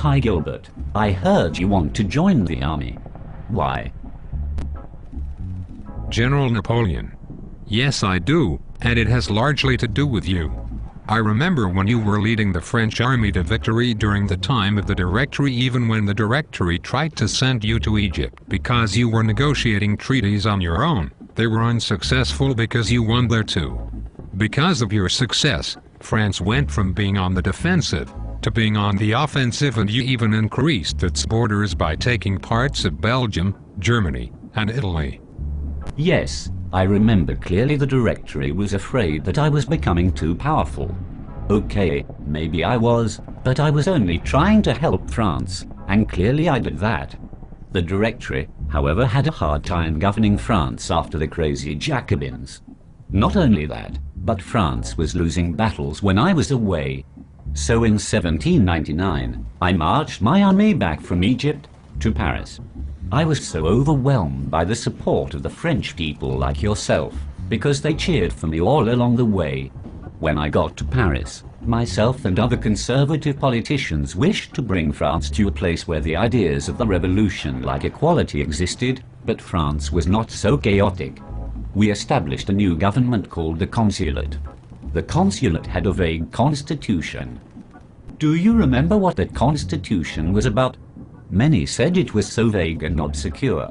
Hi Gilbert, I heard you want to join the army. Why? General Napoleon. Yes, I do, and it has largely to do with you. I remember when you were leading the French army to victory during the time of the Directory, even when the Directory tried to send you to Egypt because you were negotiating treaties on your own. They were unsuccessful because you won there too. Because of your success, France went from being on the defensive to being on the offensive, and you even increased its borders by taking parts of Belgium, Germany, and Italy. Yes, I remember clearly the Directory was afraid that I was becoming too powerful. Okay, maybe I was, but I was only trying to help France, and clearly I did that. The Directory, however, had a hard time governing France after the crazy Jacobins. Not only that, but France was losing battles when I was away. So in 1799, I marched my army back from Egypt to Paris. I was so overwhelmed by the support of the French people like yourself, because they cheered for me all along the way. When I got to Paris, myself and other conservative politicians wished to bring France to a place where the ideas of the revolution like equality existed, but France was not so chaotic. We established a new government called the Consulate. The Consulate had a vague constitution. Do you remember what that constitution was about? Many said it was so vague and not secure.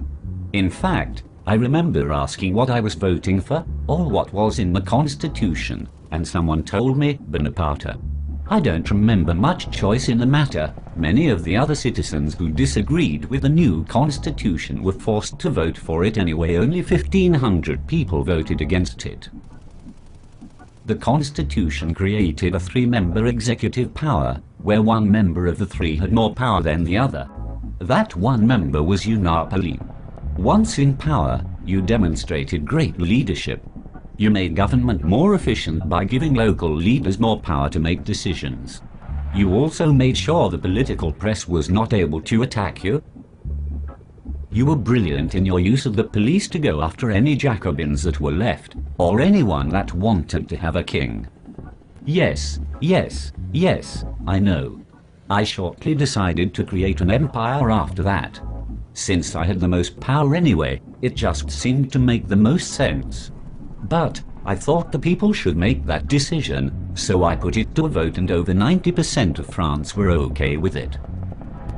In fact, I remember asking what I was voting for, or what was in the Constitution, and someone told me Bonaparte. I don't remember much choice in the matter. Many of the other citizens who disagreed with the new Constitution were forced to vote for it anyway. Only 1,500 people voted against it. The Constitution created a three-member executive power, where one member of the three had more power than the other. That one member was you, Napoleon. Once in power, you demonstrated great leadership. You made government more efficient by giving local leaders more power to make decisions. You also made sure the political press was not able to attack you. You were brilliant in your use of the police to go after any Jacobins that were left, or anyone that wanted to have a king. Yes, I know. I shortly decided to create an empire after that. Since I had the most power anyway, it just seemed to make the most sense. But I thought the people should make that decision, so I put it to a vote, and over 90% of France were okay with it.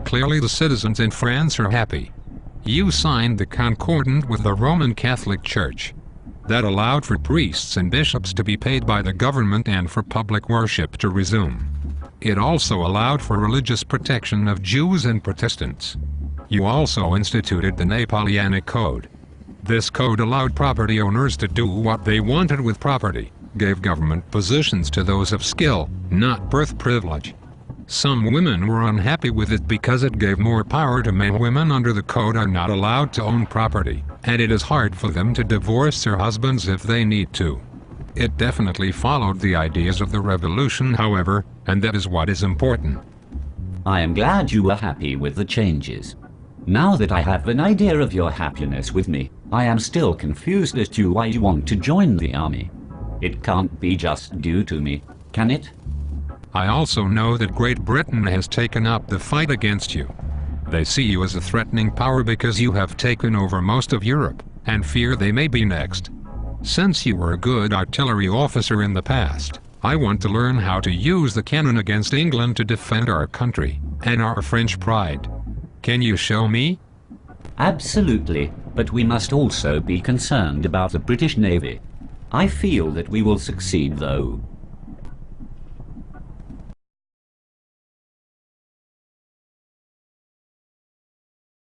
Clearly the citizens in France are happy. You signed the Concordat with the Roman Catholic Church. That allowed for priests and bishops to be paid by the government and for public worship to resume. It also allowed for religious protection of Jews and Protestants. You also instituted the Napoleonic Code. This code allowed property owners to do what they wanted with property, gave government positions to those of skill, not birth privilege. Some women were unhappy with it because it gave more power to men. Women under the code are not allowed to own property, and it is hard for them to divorce their husbands if they need to. It definitely followed the ideas of the revolution, however, and that is what is important. I am glad you are happy with the changes. Now that I have an idea of your happiness with me, I am still confused as to why you want to join the army. It can't be just due to me, can it? I also know that Great Britain has taken up the fight against you. They see you as a threatening power because you have taken over most of Europe, and fear they may be next. Since you were a good artillery officer in the past, I want to learn how to use the cannon against England to defend our country and our French pride. Can you show me? Absolutely, but we must also be concerned about the British Navy. I feel that we will succeed though.